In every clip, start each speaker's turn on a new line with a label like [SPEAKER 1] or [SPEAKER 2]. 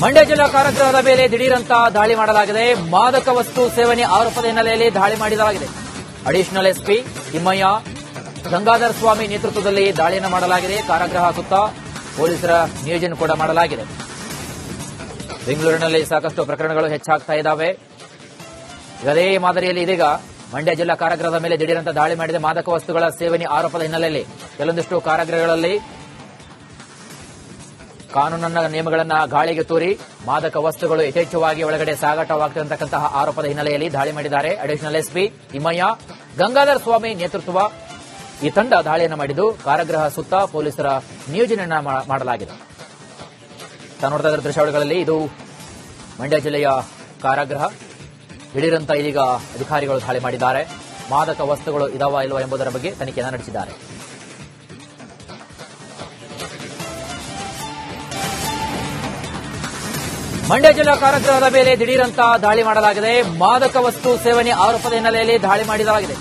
[SPEAKER 1] ಮಂಡ್ಯ ಜಿಲ್ಲಾ ಕಾರಾಗೃಹದ ಮೇಲೆ ದಿಢೀರಂತ ದಾಳಿ ಮಾಡಲಾಗಿದೆ. ಮಾದಕ ವಸ್ತು ಸೇವನೆ ಆರೋಪದ ಹಿನ್ನೆಲೆಯಲ್ಲಿ ದಾಳಿ ಮಾಡಲಾಗಿದೆ. ಅಡಿಷನಲ್ ಎಸ್ಪಿ ತಿಮ್ಮಯ್ಯ ಗಂಗಾಧರ ಸ್ವಾಮಿ ನೇತೃತ್ವದಲ್ಲಿ ದಾಳಿಯನ್ನು ಮಾಡಲಾಗಿದೆ. ಕಾರಾಗೃಹ ಸುತ್ತ ಪೊಲೀಸರ ನಿಯೋಜನೆ ಕೂಡ ಮಾಡಲಾಗಿದೆ. ಬೆಂಗಳೂರಿನಲ್ಲಿ ಸಾಕಷ್ಟು ಪ್ರಕರಣಗಳು ಹೆಚ್ಚಾಗ್ತಾ ಇದ್ದಾವೆ. ಅದೇ ಮಾದರಿಯಲ್ಲಿ ಇದೀಗ ಮಂಡ್ಯ ಜಿಲ್ಲಾ ಕಾರಾಗೃಹದ ಮೇಲೆ ದಿಢೀರಂತ ದಾಳಿ ಮಾಡಿದೆ. ಮಾದಕ ವಸ್ತುಗಳ ಸೇವನೆ ಆರೋಪದ ಹಿನ್ನೆಲೆಯಲ್ಲಿ ಕೆಲವೊಂದಿಷ್ಟು ಕಾರಾಗೃಹಗಳಲ್ಲಿ ಕಾನೂನಿನ ನಿಯಮಗಳನ್ನು ಗಾಳಿಗೆ ತೂರಿ ಮಾದಕ ವಸ್ತುಗಳು ಯಥೇಚ್ಛವಾಗಿ ಒಳಗಡೆ ಸಾಗಾಟವಾಗುತ್ತಿರತಕ್ಕಂತಹ ಆರೋಪದ ಹಿನ್ನೆಲೆಯಲ್ಲಿ ದಾಳಿ ಮಾಡಿದ್ದಾರೆ. ಅಡಿಷನಲ್ ಎಸ್ಪಿ ತಿಮ್ಮಯ್ಯ ಗಂಗಾಧರ ಸ್ವಾಮಿ ನೇತೃತ್ವ ಈ ತಂಡ ದಾಳಿಯನ್ನು ಮಾಡಿದ್ದು ಕಾರಾಗೃಹ ಸುತ್ತ ಪೊಲೀಸರ ನಿಯೋಜನೆಯನ್ನ ಮಾಡಲಾಗಿದೆ. ನೋಡ್ತಾ ಇದ್ದ ದೃಶ್ಯಾವಳಿಗಳಲ್ಲಿ ಇದು ಮಂಡ್ಯ ಜಿಲ್ಲೆಯ ಕಾರಾಗೃಹ. ದಿಢೀರಂತ ಇದೀಗ ಅಧಿಕಾರಿಗಳು ದಾಳಿ ಮಾಡಿದ್ದಾರೆ. ಮಾದಕ ವಸ್ತುಗಳು ಇದಾವ ಇಲ್ವಾ ಎಂಬುದರ ಬಗ್ಗೆ ತನಿಖೆಯನ್ನು ನಡೆಸಿದ್ದಾರೆ. ಮಂಡ್ಯ ಜಿಲ್ಲಾ ಕಾರಾಗೃಹದ ಮೇಲೆ ದಿಢೀರಂತ ದಾಳಿ ಮಾಡಲಾಗಿದೆ. ಮಾದಕ ವಸ್ತು ಸೇವನೆ ಆರೋಪದ ಹಿನ್ನೆಲೆಯಲ್ಲಿ ದಾಳಿ ಮಾಡಲಾಗಿದೆ.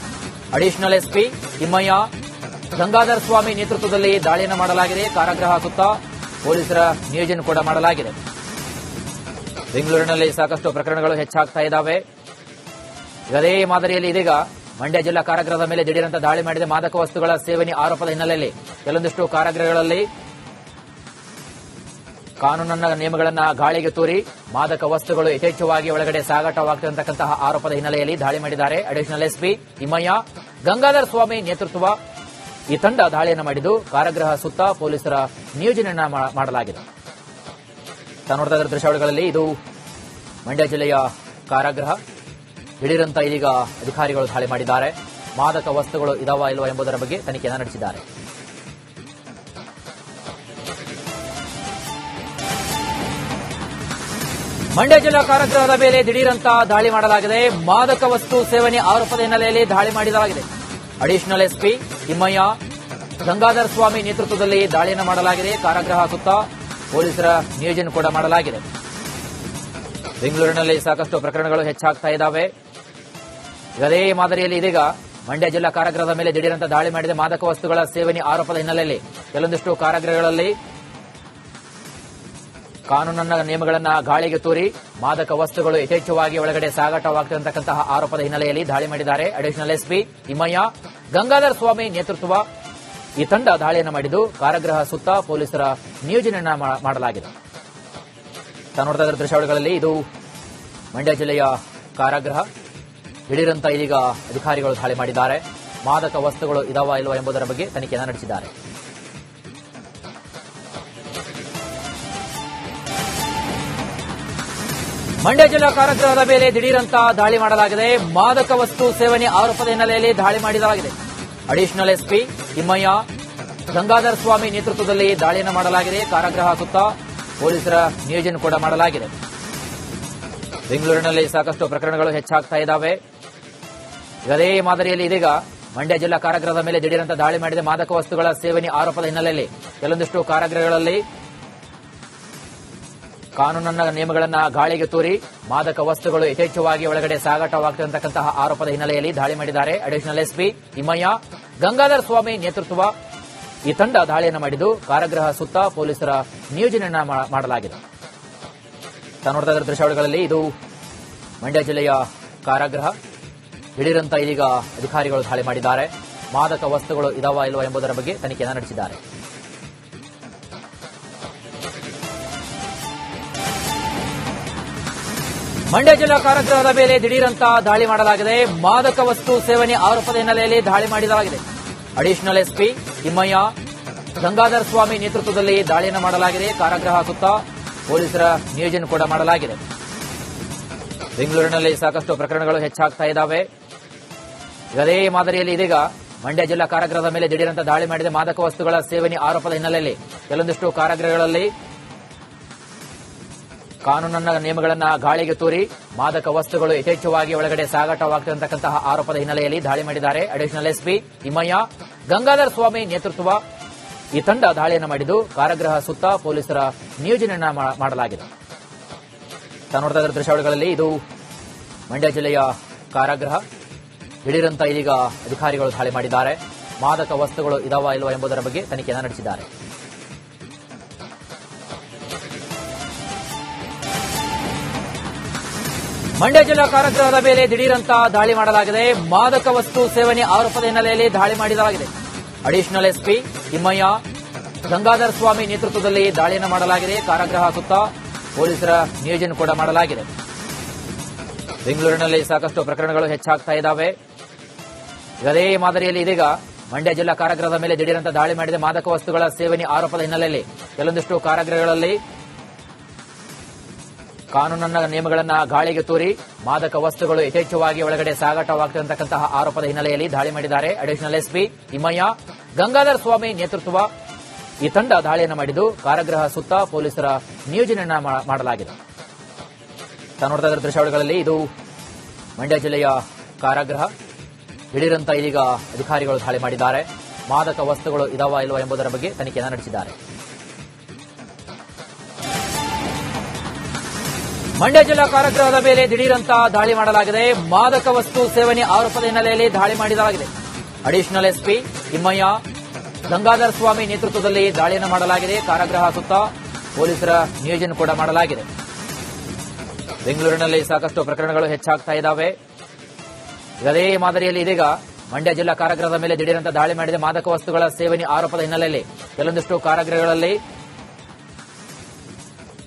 [SPEAKER 1] ಅಡಿಷನಲ್ ಎಸ್ಪಿ ತಿಮ್ಮಯ್ಯ ಗಂಗಾಧರ ಸ್ವಾಮಿ ನೇತೃತ್ವದಲ್ಲಿ ದಾಳಿಯನ್ನು ಮಾಡಲಾಗಿದೆ. ಕಾರಾಗೃಹ ಸುತ್ತ ಪೊಲೀಸರ ನಿಯೋಜನೆ ಕೂಡ ಮಾಡಲಾಗಿದೆ. ಬೆಂಗಳೂರಿನಲ್ಲಿ ಸಾಕಷ್ಟು ಪ್ರಕರಣಗಳು ಹೆಚ್ಚಾಗ್ತಾ ಇದ್ದಾವೆ. ಅದೇ ಮಾದರಿಯಲ್ಲಿ ಇದೀಗ ಮಂಡ್ಯ ಜಿಲ್ಲಾ ಕಾರಾಗೃಹದ ಮೇಲೆ ದಿಢೀರಂತ ದಾಳಿ ಮಾಡಿದೆ. ಮಾದಕ ವಸ್ತುಗಳ ಸೇವನೆ ಆರೋಪದ ಹಿನ್ನೆಲೆಯಲ್ಲಿ ಕೆಲವೊಂದಿಷ್ಟು ಕಾರಾಗೃಹಗಳಲ್ಲಿ ಕಾನೂನಿನ ನಿಯಮಗಳನ್ನು ಗಾಳಿಗೆ ತೂರಿ ಮಾದಕ ವಸ್ತುಗಳು ಯಥೇಚ್ಛವಾಗಿ ಒಳಗಡೆ ಸಾಗಾಟವಾಗುತ್ತಿರತಕ್ಕಂತಹ ಆರೋಪದ ಹಿನ್ನೆಲೆಯಲ್ಲಿ ದಾಳಿ ಮಾಡಿದ್ದಾರೆ. ಅಡಿಷನಲ್ ಎಸ್ಪಿ ತಿಮ್ಮಯ್ಯ ಗಂಗಾಧರ ಸ್ವಾಮಿ ನೇತೃತ್ವ ಈ ತಂಡ ದಾಳಿಯನ್ನು ಮಾಡಿದ್ದು ಕಾರಾಗೃಹ ಸುತ್ತ ಪೊಲೀಸರ ನಿಯೋಜನೆಯನ್ನ ಮಾಡಲಾಗಿದೆ. ನೋಡ್ತಾ ಇದ್ದ ದೃಶ್ಯಾವಳಿಗಳಲ್ಲಿ ಇದು ಮಂಡ್ಯ ಜಿಲ್ಲೆಯ ಕಾರಾಗೃಹ. ದಿಢೀರಂತ ಇದೀಗ ಅಧಿಕಾರಿಗಳು ದಾಳಿ ಮಾಡಿದ್ದಾರೆ. ಮಾದಕ ವಸ್ತುಗಳು ಇದಾವ ಇಲ್ವಾ ಎಂಬುದರ ಬಗ್ಗೆ ತನಿಖೆಯನ್ನು ನಡೆಸಿದ್ದಾರೆ. ಮಂಡ್ಯ ಜಿಲ್ಲಾ ಕಾರಾಗೃಹದ ಮೇಲೆ ದಿಢೀರಂತ ದಾಳಿ ಮಾಡಲಾಗಿದೆ. ಮಾದಕ ವಸ್ತು ಸೇವನೆ ಆರೋಪದ ಹಿನ್ನೆಲೆಯಲ್ಲಿ ದಾಳಿ ಮಾಡಲಾಗಿದೆ. ಅಡಿಷನಲ್ ಎಸ್ಪಿ ತಿಮ್ಮಯ್ಯ ಗಂಗಾಧರ ಸ್ವಾಮಿ ನೇತೃತ್ವದಲ್ಲಿ ದಾಳಿಯನ್ನು ಮಾಡಲಾಗಿದೆ. ಕಾರಾಗೃಹ ಸುತ್ತ ಪೊಲೀಸರ ನಿಯೋಜನೆ ಕೂಡ ಮಾಡಲಾಗಿದೆ. ಬೆಂಗಳೂರಿನಲ್ಲಿ ಸಾಕಷ್ಟು ಪ್ರಕರಣಗಳು ಹೆಚ್ಚಾಗ್ತಾ ಇದ್ದಾವೆ. ಅದೇ ಮಾದರಿಯಲ್ಲಿ ಇದೀಗ ಮಂಡ್ಯ ಜಿಲ್ಲಾ ಕಾರಾಗೃಹದ ಮೇಲೆ ದಿಢೀರಂತ ದಾಳಿ ಮಾಡಿದೆ. ಮಾದಕ ವಸ್ತುಗಳ ಸೇವನೆ ಆರೋಪದ ಹಿನ್ನೆಲೆಯಲ್ಲಿ ಕೆಲವೊಂದಿಷ್ಟು ಕಾರಾಗೃಹಗಳಲ್ಲಿ ಕಾನೂನಿನ ನಿಯಮಗಳನ್ನು ಗಾಳಿಗೆ ತೂರಿ ಮಾದಕ ವಸ್ತುಗಳು ಯಥೇಚ್ಛವಾಗಿ ಒಳಗಡೆ ಸಾಗಾಟವಾಗುತ್ತಿರತಕ್ಕಂತಹ ಆರೋಪದ ಹಿನ್ನೆಲೆಯಲ್ಲಿ ದಾಳಿ ಮಾಡಿದ್ದಾರೆ. ಅಡಿಷನಲ್ ಎಸ್ಪಿ ತಿಮ್ಮಯ್ಯ ಗಂಗಾಧರ ಸ್ವಾಮಿ ನೇತೃತ್ವ ಈ ತಂಡ ದಾಳಿಯನ್ನು ಮಾಡಿದ್ದು ಕಾರಾಗೃಹ ಸುತ್ತ ಪೊಲೀಸರ ನಿಯೋಜನೆಯನ್ನ ಮಾಡಲಾಗಿದೆ. ನೋಡ್ತಾ ಇದ್ದ ದೃಶ್ಯಾವಳಿಗಳಲ್ಲಿ ಇದು ಮಂಡ್ಯ ಜಿಲ್ಲೆಯ ಕಾರಾಗೃಹ. ದಿಢೀರಂತ ಇದೀಗ ಅಧಿಕಾರಿಗಳು ದಾಳಿ ಮಾಡಿದ್ದಾರೆ. ಮಾದಕ ವಸ್ತುಗಳು ಇದಾವ ಇಲ್ವಾ ಎಂಬುದರ ಬಗ್ಗೆ ತನಿಖೆಯನ್ನು ನಡೆಸಿದ್ದಾರೆ. ಮಂಡ್ಯ ಜಿಲ್ಲಾ ಕಾರಾಗೃಹದ ಮೇಲೆ ದಿಢೀರಂತ ದಾಳಿ ಮಾಡಲಾಗಿದೆ. ಮಾದಕ ವಸ್ತು ಸೇವನೆ ಆರೋಪದ ಹಿನ್ನೆಲೆಯಲ್ಲಿ ದಾಳಿ ಮಾಡಲಾಗಿದೆ. ಅಡಿಷನಲ್ ಎಸ್ಪಿ ತಿಮ್ಮಯ್ಯ ಗಂಗಾಧರ ಸ್ವಾಮಿ ನೇತೃತ್ವದಲ್ಲಿ ದಾಳಿಯನ್ನು ಮಾಡಲಾಗಿದೆ. ಕಾರಾಗೃಹ ಸುತ್ತ ಪೊಲೀಸರ ನಿಯೋಜನೆ ಕೂಡ ಮಾಡಲಾಗಿದೆ. ಬೆಂಗಳೂರಿನಲ್ಲಿ ಸಾಕಷ್ಟು ಪ್ರಕರಣಗಳು ಹೆಚ್ಚಾಗ್ತಾ ಇದ್ದಾವೆ. ಅದೇ ಮಾದರಿಯಲ್ಲಿ ಇದೀಗ ಮಂಡ್ಯ ಜಿಲ್ಲಾ ಕಾರಾಗೃಹದ ಮೇಲೆ ದಿಢೀರಂತ ದಾಳಿ ಮಾಡಿದೆ. ಮಾದಕ ವಸ್ತುಗಳ ಸೇವನೆ ಆರೋಪದ ಹಿನ್ನೆಲೆಯಲ್ಲಿ ಕೆಲವೊಂದಿಷ್ಟು ಕಾರಾಗೃಹಗಳಲ್ಲಿ ಕಾನೂನಿನ ನಿಯಮಗಳನ್ನು ಗಾಳಿಗೆ ತೂರಿ ಮಾದಕ ವಸ್ತುಗಳು ಯಥೇಚ್ಛವಾಗಿ ಒಳಗಡೆ ಸಾಗಾಟವಾಗುತ್ತಿರತಕ್ಕಂತಹ ಆರೋಪದ ಹಿನ್ನೆಲೆಯಲ್ಲಿ ದಾಳಿ ಮಾಡಿದ್ದಾರೆ. ಅಡಿಷನಲ್ ಎಸ್ಪಿ ತಿಮ್ಮಯ್ಯ ಗಂಗಾಧರ ಸ್ವಾಮಿ ನೇತೃತ್ವ ಈ ತಂಡ ದಾಳಿಯನ್ನು ಮಾಡಿದ್ದು ಕಾರಾಗೃಹ ಸುತ್ತ ಪೊಲೀಸರ ನಿಯೋಜನೆಯನ್ನ ಮಾಡಲಾಗಿದೆ. ನೋಡ್ತಾ ಇದ್ದ ದೃಶ್ಯಾವಳಿಗಳಲ್ಲಿ ಇದು ಮಂಡ್ಯ ಜಿಲ್ಲೆಯ ಕಾರಾಗೃಹ. ದಿಢೀರಂತ ಇದೀಗ ಅಧಿಕಾರಿಗಳು ದಾಳಿ ಮಾಡಿದ್ದಾರೆ. ಮಾದಕ ವಸ್ತುಗಳು ಇದಾವ ಇಲ್ವಾ ಎಂಬುದರ ಬಗ್ಗೆ ತನಿಖೆಯನ್ನು ನಡೆಸಿದ್ದಾರೆ. ಮಂಡ್ಯ ಜಿಲ್ಲಾ ಕಾರಾಗೃಹದ ಮೇಲೆ ದಿಢೀರಂತ ದಾಳಿ ಮಾಡಲಾಗಿದೆ. ಮಾದಕ ವಸ್ತು ಸೇವನೆ ಆರೋಪದ ಹಿನ್ನೆಲೆಯಲ್ಲಿ ದಾಳಿ ಮಾಡಲಾಗಿದೆ. ಅಡಿಷನಲ್ ಎಸ್ಪಿ ತಿಮ್ಮಯ್ಯ ಗಂಗಾಧರ ಸ್ವಾಮಿ ನೇತೃತ್ವದಲ್ಲಿ ದಾಳಿಯನ್ನು ಮಾಡಲಾಗಿದೆ. ಕಾರಾಗೃಹ ಸುತ್ತ ಪೊಲೀಸರ ನಿಯೋಜನೆ ಕೂಡ ಮಾಡಲಾಗಿದೆ. ಬೆಂಗಳೂರಿನಲ್ಲಿ ಸಾಕಷ್ಟು ಪ್ರಕರಣಗಳು ಹೆಚ್ಚಾಗ್ತಾ ಇದ್ದಾವೆ. ಅದೇ ಮಾದರಿಯಲ್ಲಿ ಇದೀಗ ಮಂಡ್ಯ ಜಿಲ್ಲಾ ಕಾರಾಗೃಹದ ಮೇಲೆ ದಿಢೀರಂತ ದಾಳಿ ಮಾಡಿದೆ. ಮಾದಕ ವಸ್ತುಗಳ ಸೇವನೆ ಆರೋಪದ ಹಿನ್ನೆಲೆಯಲ್ಲಿ ಕೆಲವೊಂದಿಷ್ಟು ಕಾರಾಗೃಹಗಳಲ್ಲಿ ಕಾನೂನಿನ ನಿಯಮಗಳನ್ನು ಗಾಳಿಗೆ ತೂರಿ ಮಾದಕ ವಸ್ತುಗಳು ಯಥೇಚ್ಛವಾಗಿ ಒಳಗಡೆ ಸಾಗಾಟವಾಗುತ್ತಿರತಕ್ಕಂತಹ ಆರೋಪದ ಹಿನ್ನೆಲೆಯಲ್ಲಿ ದಾಳಿ ಮಾಡಿದ್ದಾರೆ. ಅಡಿಷನಲ್ ಎಸ್ಪಿ ತಿಮ್ಮಯ್ಯ ಗಂಗಾಧರ ಸ್ವಾಮಿ ನೇತೃತ್ವ ಈ ತಂಡ ದಾಳಿಯನ್ನು ಮಾಡಿದ್ದು ಕಾರಾಗೃಹ ಸುತ್ತ ಪೊಲೀಸರ ನಿಯೋಜನೆಯನ್ನ ಮಾಡಲಾಗಿದೆ. ನೋಡ್ತಾ ಇದ್ದ ದೃಶ್ಯಾವಳಿಗಳಲ್ಲಿ ಇದು ಮಂಡ್ಯ ಜಿಲ್ಲೆಯ ಕಾರಾಗೃಹ. ದಿಢೀರಂತ ಇದೀಗ ಅಧಿಕಾರಿಗಳು ದಾಳಿ ಮಾಡಿದ್ದಾರೆ. ಮಾದಕ ವಸ್ತುಗಳು ಇದಾವ ಇಲ್ವಾ ಎಂಬುದರ ಬಗ್ಗೆ ತನಿಖೆಯನ್ನು ನಡೆಸಿದ್ದಾರೆ. ಮಂಡ್ಯ ಜಿಲ್ಲಾ ಕಾರಾಗೃಹದ ಮೇಲೆ ದಿಢೀರಂತ ದಾಳಿ ಮಾಡಲಾಗಿದೆ. ಮಾದಕ ವಸ್ತು ಸೇವನೆ ಆರೋಪದ ಹಿನ್ನೆಲೆಯಲ್ಲಿ ದಾಳಿ ಮಾಡಲಾಗಿದೆ. ಅಡಿಷನಲ್ ಎಸ್ಪಿ ತಿಮ್ಮಯ್ಯ ಗಂಗಾಧರ ಸ್ವಾಮಿ ನೇತೃತ್ವದಲ್ಲಿ ದಾಳಿಯನ್ನು ಮಾಡಲಾಗಿದೆ. ಕಾರಾಗೃಹ ಸುತ್ತ ಪೊಲೀಸರ ನಿಯೋಜನೆ ಕೂಡ ಮಾಡಲಾಗಿದೆ. ಬೆಂಗಳೂರಿನಲ್ಲಿ ಸಾಕಷ್ಟು ಪ್ರಕರಣಗಳು ಹೆಚ್ಚಾಗ್ತಾ ಇದ್ದಾವೆ. ಅದೇ ಮಾದರಿಯಲ್ಲಿ ಇದೀಗ ಮಂಡ್ಯ ಜಿಲ್ಲಾ ಕಾರಾಗೃಹದ ಮೇಲೆ ದಿಢೀರಂತ ದಾಳಿ ಮಾಡಿದೆ. ಮಾದಕ ವಸ್ತುಗಳ ಸೇವನೆ ಆರೋಪದ ಹಿನ್ನೆಲೆಯಲ್ಲಿ ಕೆಲವೊಂದಿಷ್ಟು ಕಾರಾಗೃಹಗಳಲ್ಲಿ ಕಾನೂನಿನ ನಿಯಮಗಳನ್ನು ಗಾಳಿಗೆ ತೂರಿ ಮಾದಕ ವಸ್ತುಗಳು ಯಥೇಚ್ಛವಾಗಿ ಒಳಗಡೆ ಸಾಗಾಟವಾಗುತ್ತಿರತಕ್ಕಂತಹ ಆರೋಪದ ಹಿನ್ನೆಲೆಯಲ್ಲಿ ದಾಳಿ ಮಾಡಿದ್ದಾರೆ. ಅಡಿಷನಲ್ ಎಸ್ಪಿ ತಿಮ್ಮಯ್ಯ ಗಂಗಾಧರ ಸ್ವಾಮಿ ನೇತೃತ್ವ ಈ ತಂಡ ದಾಳಿಯನ್ನು ಮಾಡಿದ್ದು ಕಾರಾಗೃಹ ಸುತ್ತ ಪೊಲೀಸರ ನಿಯೋಜನೆಯನ್ನ ಮಾಡಲಾಗಿದೆ. ನೋಡ್ತಾ ಇದ್ದ ದೃಶ್ಯಾವಳಿಗಳಲ್ಲಿ ಇದು ಮಂಡ್ಯ ಜಿಲ್ಲೆಯ ಕಾರಾಗೃಹ. ದಿಢೀರಂತ ಇದೀಗ ಅಧಿಕಾರಿಗಳು ದಾಳಿ ಮಾಡಿದ್ದಾರೆ. ಮಾದಕ ವಸ್ತುಗಳು ಇದಾವ ಇಲ್ವಾ ಎಂಬುದರ ಬಗ್ಗೆ ತನಿಖೆಯನ್ನು ನಡೆಸಿದ್ದಾರೆ. ಮಂಡ್ಯ ಜಿಲ್ಲಾ ಕಾರಾಗೃಹದ ಮೇಲೆ ದಿಢೀರಂತ ದಾಳಿ ಮಾಡಲಾಗಿದೆ. ಮಾದಕ ವಸ್ತು ಸೇವನೆ ಆರೋಪದ ಹಿನ್ನೆಲೆಯಲ್ಲಿ ದಾಳಿ ಮಾಡಲಾಗಿದೆ. ಅಡಿಷನಲ್ ಎಸ್ಪಿ ತಿಮ್ಮಯ್ಯ ಗಂಗಾಧರ ಸ್ವಾಮಿ ನೇತೃತ್ವದಲ್ಲಿ ದಾಳಿಯನ್ನು ಮಾಡಲಾಗಿದೆ. ಕಾರಾಗೃಹ ಸುತ್ತ ಪೊಲೀಸರ ನಿಯೋಜನೆ ಕೂಡ ಮಾಡಲಾಗಿದೆ. ಬೆಂಗಳೂರಿನಲ್ಲಿ ಸಾಕಷ್ಟು ಪ್ರಕರಣಗಳು ಹೆಚ್ಚಾಗ್ತಾ ಇದ್ದಾವೆ. ಅದೇ ಮಾದರಿಯಲ್ಲಿ ಇದೀಗ ಮಂಡ್ಯ ಜಿಲ್ಲಾ ಕಾರಾಗೃಹದ ಮೇಲೆ ದಿಢೀರಂತ ದಾಳಿ ಮಾಡಿದೆ. ಮಾದಕ ವಸ್ತುಗಳ ಸೇವನೆ ಆರೋಪದ ಹಿನ್ನೆಲೆಯಲ್ಲಿ ಕೆಲವೊಂದಿಷ್ಟು ಕಾರಾಗೃಹಗಳಲ್ಲಿ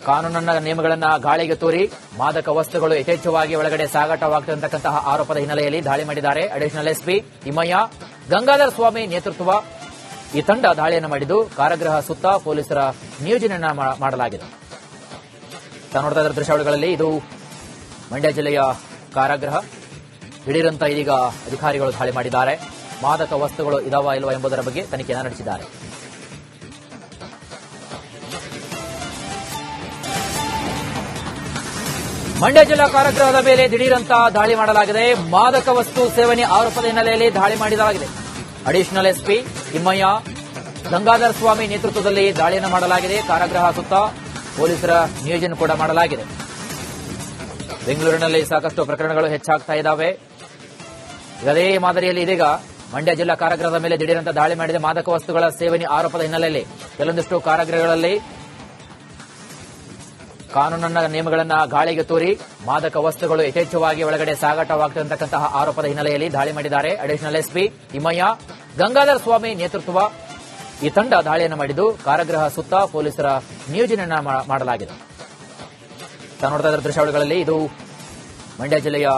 [SPEAKER 1] ಕಾನೂನಿನ ನಿಯಮಗಳನ್ನು ಗಾಳಿಗೆ ತೂರಿ ಮಾದಕ ವಸ್ತುಗಳು ಯಥೇಚ್ಛವಾಗಿ ಒಳಗಡೆ ಸಾಗಾಟವಾಗುತ್ತಿರತಕ್ಕಂತಹ ಆರೋಪದ ಹಿನ್ನೆಲೆಯಲ್ಲಿ ದಾಳಿ ಮಾಡಿದ್ದಾರೆ. ಅಡಿಷನಲ್ ಎಸ್ಪಿ ತಿಮ್ಮಯ್ಯ ಗಂಗಾಧರ ಸ್ವಾಮಿ ನೇತೃತ್ವ ಈ ತಂಡ ದಾಳಿಯನ್ನು ಮಾಡಿದ್ದು ಕಾರಾಗೃಹ ಸುತ್ತ ಪೊಲೀಸರ ನಿಯೋಜನೆಯನ್ನ ಮಾಡಲಾಗಿದೆ. ನೋಡ್ತಾ ಇದ್ದ ದೃಶ್ಯಾವಳಿಗಳಲ್ಲಿ ಇದು ಮಂಡ್ಯ ಜಿಲ್ಲೆಯ ಕಾರಾಗೃಹ. ದಿಢೀರಂತ ಇದೀಗ ಅಧಿಕಾರಿಗಳು ದಾಳಿ ಮಾಡಿದ್ದಾರೆ. ಮಾದಕ ವಸ್ತುಗಳು ಇದಾವ ಇಲ್ವಾ ಎಂಬುದರ ಬಗ್ಗೆ ತನಿಖೆಯನ್ನು ನಡೆಸಿದ್ದಾರೆ. ಮಂಡ್ಯ ಜಿಲ್ಲಾ ಕಾರಾಗೃಹದ ಮೇಲೆ ದಿಢೀರಂತ ದಾಳಿ ಮಾಡಲಾಗಿದೆ. ಮಾದಕ ವಸ್ತು ಸೇವನೆ ಆರೋಪದ ಹಿನ್ನೆಲೆಯಲ್ಲಿ ದಾಳಿ ಮಾಡಲಾಗಿದೆ. ಅಡಿಷನಲ್ ಎಸ್ಪಿ ತಿಮ್ಮಯ್ಯ ಗಂಗಾಧರ ಸ್ವಾಮಿ ನೇತೃತ್ವದಲ್ಲಿ ದಾಳಿಯನ್ನು ಮಾಡಲಾಗಿದೆ. ಕಾರಾಗೃಹ ಸುತ್ತ ಪೊಲೀಸರ ನಿಯೋಜನೆ ಕೂಡ ಮಾಡಲಾಗಿದೆ. ಬೆಂಗಳೂರಿನಲ್ಲಿ ಸಾಕಷ್ಟು ಪ್ರಕರಣಗಳು ಹೆಚ್ಚಾಗ್ತಾ ಇದ್ದಾವೆ. ಅದೇ ಮಾದರಿಯಲ್ಲಿ ಇದೀಗ ಮಂಡ್ಯ ಜಿಲ್ಲಾ ಕಾರಾಗೃಹದ ಮೇಲೆ ದಿಢೀರಂತ ದಾಳಿ ಮಾಡಿದೆ. ಮಾದಕ ವಸ್ತುಗಳ ಸೇವನೆ ಆರೋಪದ ಹಿನ್ನೆಲೆಯಲ್ಲಿ ಕೆಲವೊಂದಿಷ್ಟು ಕಾರಾಗೃಹಗಳಲ್ಲಿ ಕಾನೂನಿನ ನಿಯಮಗಳನ್ನು ಗಾಳಿಗೆ ತೂರಿ ಮಾದಕ ವಸ್ತುಗಳು ಯಥೇಚ್ಛವಾಗಿ ಒಳಗಡೆ ಸಾಗಾಟವಾಗುತ್ತಿರತಕ್ಕಂತಹ ಆರೋಪದ ಹಿನ್ನೆಲೆಯಲ್ಲಿ ದಾಳಿ ಮಾಡಿದ್ದಾರೆ. ಅಡಿಷನಲ್ ಎಸ್ಪಿ ತಿಮ್ಮಯ್ಯ ಗಂಗಾಧರ ಸ್ವಾಮಿ ನೇತೃತ್ವ ಈ ತಂಡ ದಾಳಿಯನ್ನು ಮಾಡಿದ್ದು ಕಾರಾಗೃಹ ಸುತ್ತ ಪೊಲೀಸರ ನಿಯೋಜನೆಯನ್ನ ಮಾಡಲಾಗಿದೆ. ನೋಡ್ತಾ ಇದ್ದ ದೃಶ್ಯಾವಳಿಗಳಲ್ಲಿ ಇದು ಮಂಡ್ಯ ಜಿಲ್ಲೆಯ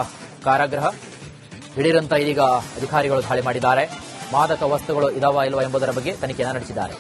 [SPEAKER 1] ಕಾರಾಗೃಹ. ದಿಢೀರಂತ ಇದೀಗ ಅಧಿಕಾರಿಗಳು ದಾಳಿ ಮಾಡಿದ್ದಾರೆ. ಮಾದಕ ವಸ್ತುಗಳು ಇದಾವ ಇಲ್ವಾ ಎಂಬುದರ ಬಗ್ಗೆ ತನಿಖೆಯನ್ನು ನಡೆಸಿದ್ದಾರೆ.